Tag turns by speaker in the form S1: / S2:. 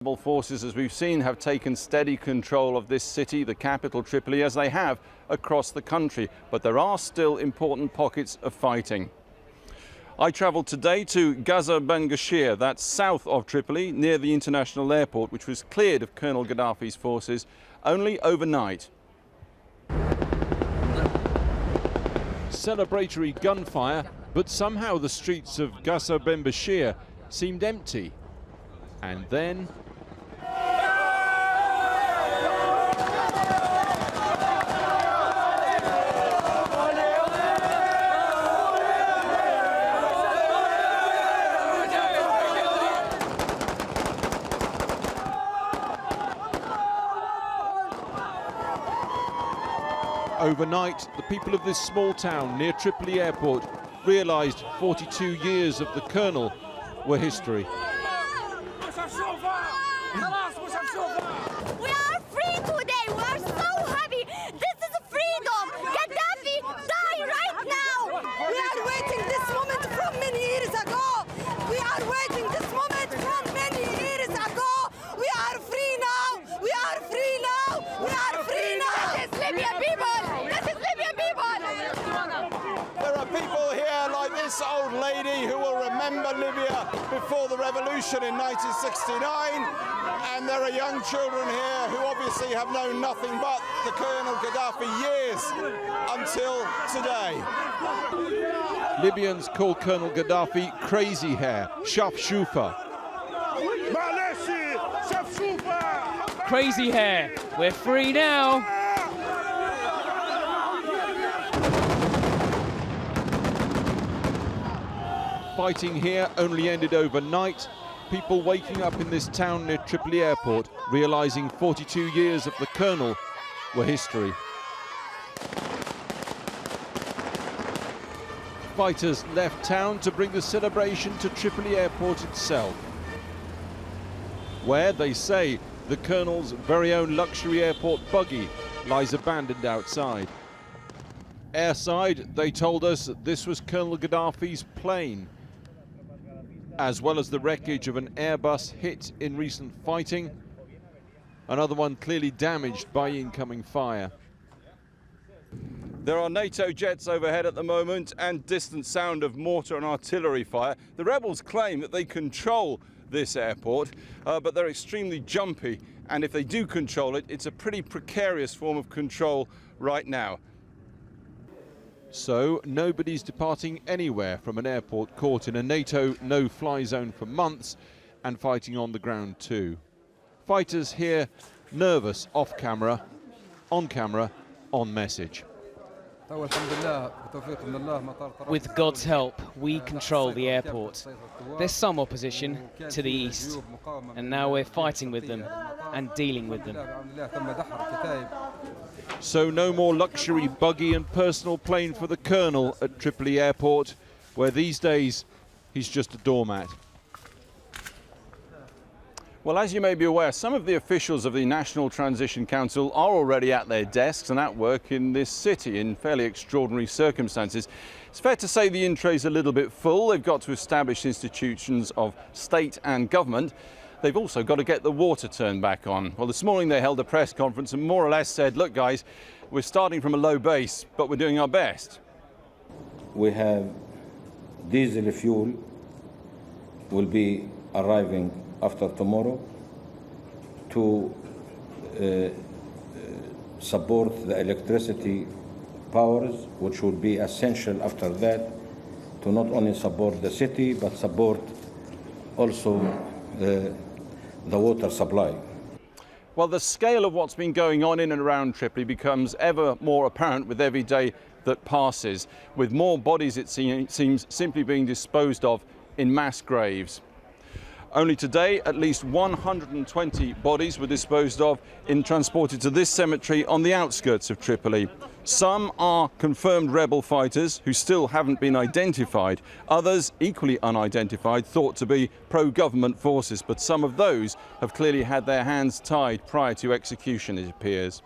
S1: Rebel forces, as we've seen, have taken steady control of this city, the capital Tripoli, as they have across the country. But there are still important pockets of fighting. I travelled today to Qasir Ben Ghisheer, that's south of Tripoli, near the international airport, which was cleared of Colonel Gaddafi's forces only overnight.
S2: Celebratory gunfire, but somehow the streets of Qasir Ben Ghisheer seemed empty. And then overnight, the people of this small town near Tripoli airport realized 42 years of the colonel were history.
S3: We are free today. We are so happy. This is freedom. Gaddafi, die right now.
S4: We are waiting this moment from many years ago. We are waiting this moment from many years ago. We are free now. We are free now. We are free now.
S3: This is Libya people. This is Libya people.
S5: There are people here like this old lady who will remember Libya before the revolution in 1969, and there are young children here who obviously have known nothing but the Colonel Gaddafi years until today.
S2: Libyans call Colonel Gaddafi crazy hair, shafshufa.
S6: Crazy hair, we're free now.
S2: Fighting here only ended overnight. People waking up in this town near Tripoli airport, realizing 42 years of the colonel were history. Fighters left town to bring the celebration to Tripoli airport itself, where they say the colonel's very own luxury airport buggy lies abandoned outside. Airside, they told us that this was Colonel Gaddafi's plane, as well as the wreckage of an Airbus hit in recent fighting, another one clearly damaged by incoming fire.
S1: There are NATO jets overhead at the moment and distant sound of mortar and artillery fire. The rebels claim that they control this airport, but they're extremely jumpy, and if they do control it, it's a pretty precarious form of control right now.
S2: So nobody's departing anywhere from an airport caught in a NATO no-fly zone for months and fighting on the ground too. Fighters here nervous off camera, on message.
S6: With God's help, we control the airport. There's some opposition to the east, and now we're fighting with them and dealing with them.
S2: So no more luxury buggy and personal plane for the colonel at Tripoli airport, where these days he's just a doormat.
S1: Well, as you may be aware, some of the officials of the National Transition Council are already at their desks and at work in this city in fairly extraordinary circumstances. It's fair to say the in tray's a little bit full. They've got to establish institutions of state and government. They've also got to get the water turned back on. Well, this morning they held a press conference and more or less said, look guys, we're starting from a low base, but we're doing our best.
S7: We have diesel fuel will be arriving after tomorrow to support the electricity powers, which will be essential after that to not only support the city, but support also the water supply.
S1: Well, the scale of what's been going on in and around Tripoli becomes ever more apparent with every day that passes, with more bodies, it seems, simply being disposed of in mass graves. Only today, at least 120 bodies were disposed of and transported to this cemetery on the outskirts of Tripoli. Some are confirmed rebel fighters who still haven't been identified. Others, equally unidentified, thought to be pro-government forces, but some of those have clearly had their hands tied prior to execution, it appears.